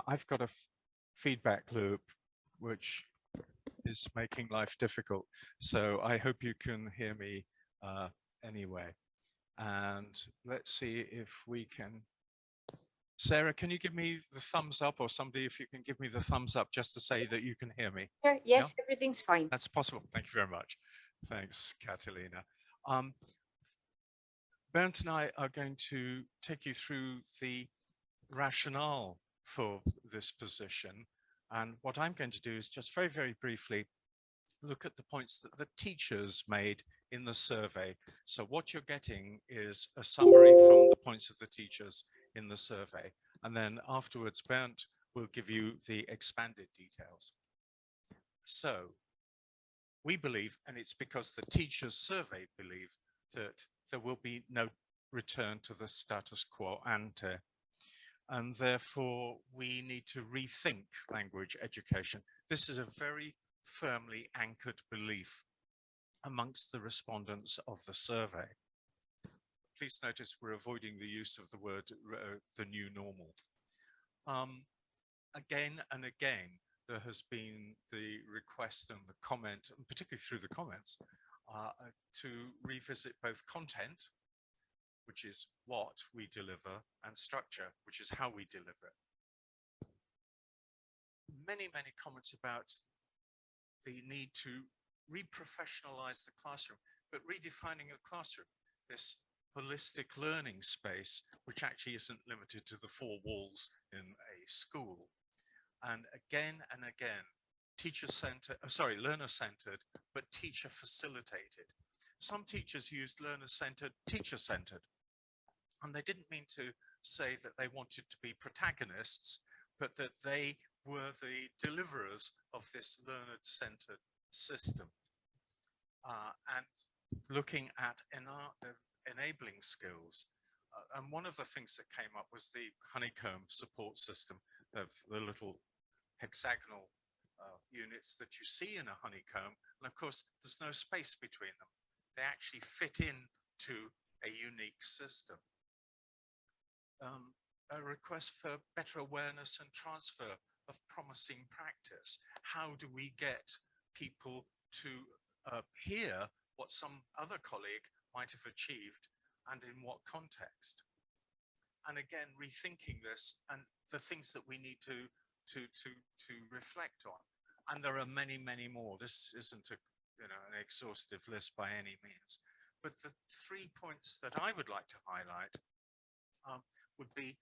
I've got a feedback loop which is making life difficult. So I hope you can hear me anyway. And let's see if we can. Sarah, can you give me the thumbs up, or somebody, if you can give me the thumbs up just to say that you can hear me? Sure. Yes, yeah? Everything's fine. That's possible. Thank you very much. Thanks, Catalina. Bernd and I are going to take you through the rationale for this position. And what I'm going to do is just very, very briefly look at the points that the teachers made in the survey. So what you're getting is a summary from the points of the teachers in the survey. And then afterwards, Bernd will give you the expanded details. So we believe, and it's because the teachers surveyed believe, that there will be no return to the status quo ante. And therefore, we need to rethink language education. This is a very firmly anchored belief amongst the respondents of the survey. Please notice we're avoiding the use of the word the new normal. Again and again, there has been the request and the comment, and particularly through the comments, to revisit both content, which is what we deliver, and structure, which is how we deliver it. Many, many comments about the need to reprofessionalize the classroom, but redefining the classroom, this holistic learning space, which actually isn't limited to the four walls in a school. And again, learner-centered, but teacher-facilitated. Some teachers used learner-centered, teacher-centered. And they didn't mean to say that they wanted to be protagonists, but that they were the deliverers of this learner-centered system. And looking at enabling skills. And one of the things that came up was the honeycomb support system of the little hexagonal units that you see in a honeycomb. And of course, there's no space between them. They actually fit into a unique system. A request for better awareness and transfer of promising practice. How do we get people to hear what some other colleague might have achieved and in what context? And again, rethinking this and the things that we need to reflect on. And there are many, many more. This isn't an exhaustive list by any means. But the 3 points that I would like to highlight would be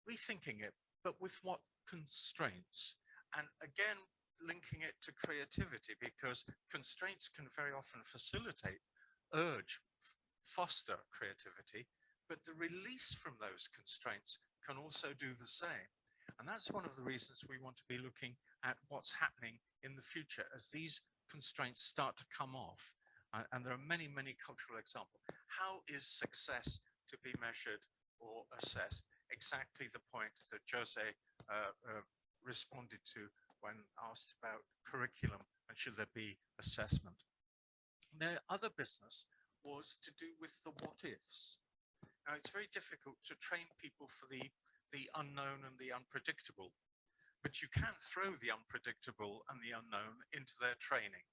rethinking it, but with what constraints? And again, linking it to creativity, because constraints can very often facilitate, urge, foster creativity, but the release from those constraints can also do the same. And that's one of the reasons we want to be looking at what's happening in the future as these constraints start to come off. And there are many, many cultural examples. How is success to be measured or assessed? Exactly the point that Jose responded to when asked about curriculum and should there be assessment. Their other business was to do with the what ifs. Now, it's very difficult to train people for the unknown and the unpredictable, but you can throw the unpredictable and the unknown into their training.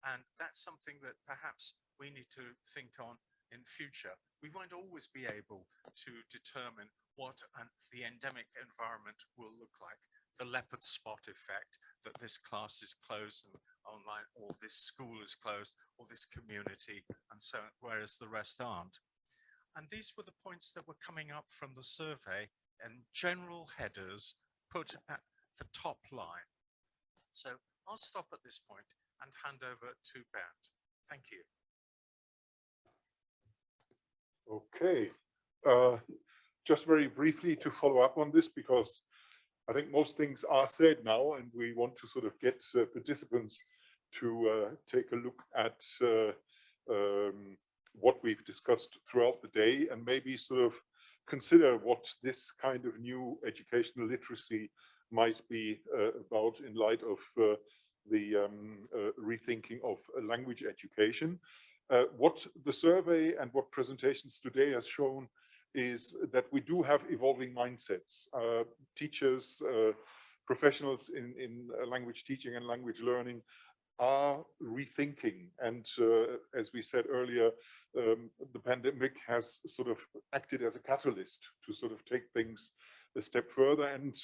And that's something that perhaps we need to think on in future. We won't always be able to determine what the endemic environment will look like. The leopard spot effect, that this class is closed and online, or this school is closed, or this community, and so on, whereas the rest aren't. And these were the points that were coming up from the survey and general headers put at the top line. So I'll stop at this point and hand over to Bernd. Thank you. Okay, just very briefly to follow up on this, because I think most things are said now, and we want to sort of get participants to take a look at what we've discussed throughout the day, and maybe sort of consider what this kind of new educational literacy might be about in light of the rethinking of language education. What the survey and what presentations today has shown is that we do have evolving mindsets. Teachers, professionals in language teaching and language learning are rethinking. And as we said earlier, the pandemic has sort of acted as a catalyst to sort of take things a step further. And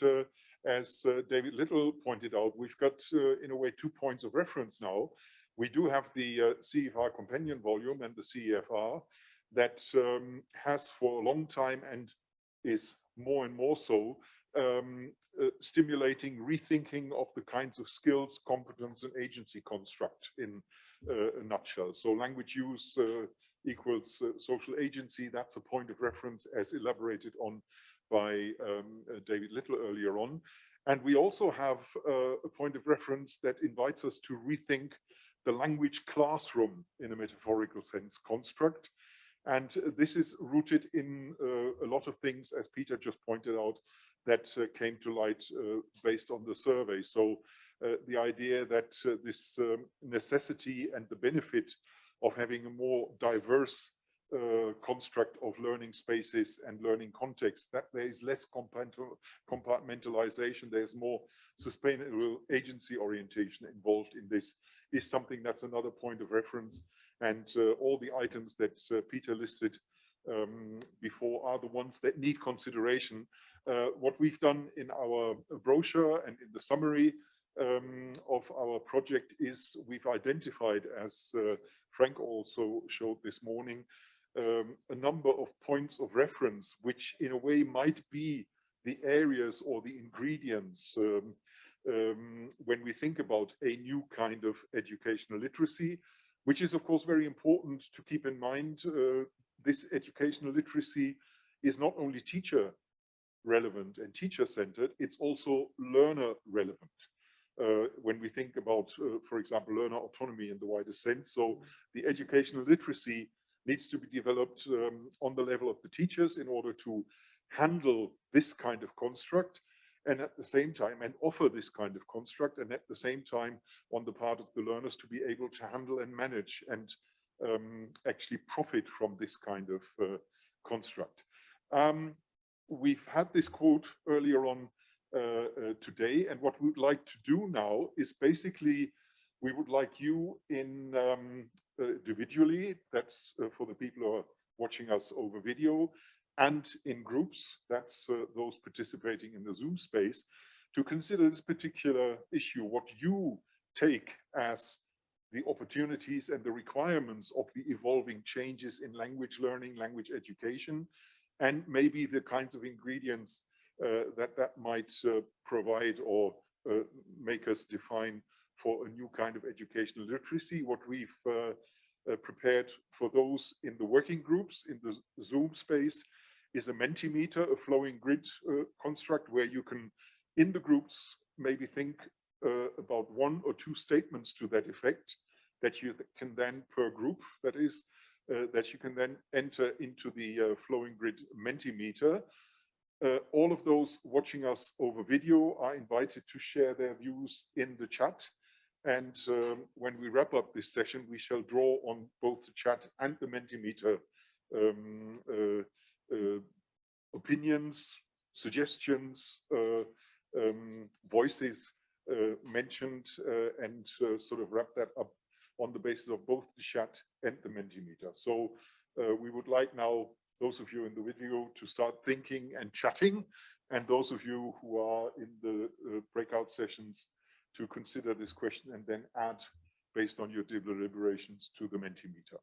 as David Little pointed out, we've got in a way 2 points of reference now. We do have the CEFR companion volume and the CEFR that has for a long time and is more and more so stimulating rethinking of the kinds of skills, competence, and agency construct in a nutshell. So language use equals social agency. That's a point of reference as elaborated on by David Little earlier on. And we also have a point of reference that invites us to rethink the language classroom in a metaphorical sense construct. And this is rooted in a lot of things, as Peter just pointed out, that came to light based on the survey. So the idea that this necessity and the benefit of having a more diverse construct of learning spaces and learning contexts, that there is less compartmentalization, there's more sustainable agency orientation involved in this, is something that's another point of reference. And all the items that Peter listed before are the ones that need consideration. What we've done in our brochure and in the summary of our project is we've identified, as Frank also showed this morning, a number of points of reference, which in a way might be the areas or the ingredients when we think about a new kind of educational literacy, which is of course very important to keep in mind. This educational literacy is not only teacher relevant and teacher centered, it's also learner relevant. When we think about, for example, learner autonomy in the widest sense. So the educational literacy needs to be developed on the level of the teachers in order to handle this kind of construct, and at the same time, and offer this kind of construct, and at the same time on the part of the learners to be able to handle and manage and actually profit from this kind of construct. We've had this quote earlier on today, and what we'd like to do now is basically, we would like you in individually, that's for the people who are watching us over video, and in groups, that's those participating in the Zoom space, to consider this particular issue, what you take as the opportunities and the requirements of the evolving changes in language learning, language education, and maybe the kinds of ingredients that might provide or make us define for a new kind of educational literacy. What we've prepared for those in the working groups in the Zoom space is a Mentimeter, a flowing grid construct where you can, in the groups, maybe think about 1 or 2 statements to that effect that you can then, per group, that is, that you can then enter into the flowing grid Mentimeter. All of those watching us over video are invited to share their views in the chat. And when we wrap up this session, we shall draw on both the chat and the Mentimeter opinions, suggestions, voices mentioned, and sort of wrap that up on the basis of both the chat and the Mentimeter. So we would like now those of you in the video to start thinking and chatting, and those of you who are in the breakout sessions to consider this question and then add based on your deliberations to the Mentimeter.